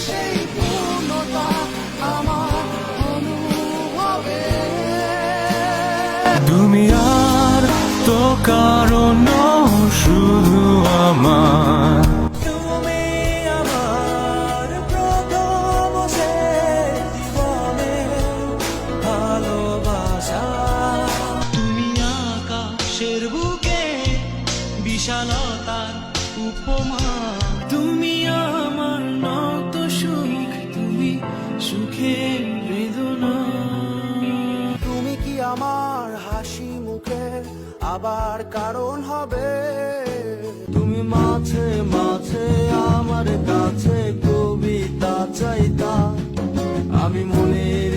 সেই পূর্ণতা আমার অনুভবে। তুমি আর তো কারণ শুধু আমার, তুমি আমার প্রথম শেষ জীবনের ভালোবাসা। তুমি আকাশের বুকে বিশালতার উপমা, তুমি আমার নত সুখ, তুমি সুখের বেদনা। তুমি কি আমার হাসি মুখের আবার কারণ হবে? তুমি মাঝে মাঝে আমার কাছে কবিতা চাইতা, আমি মনের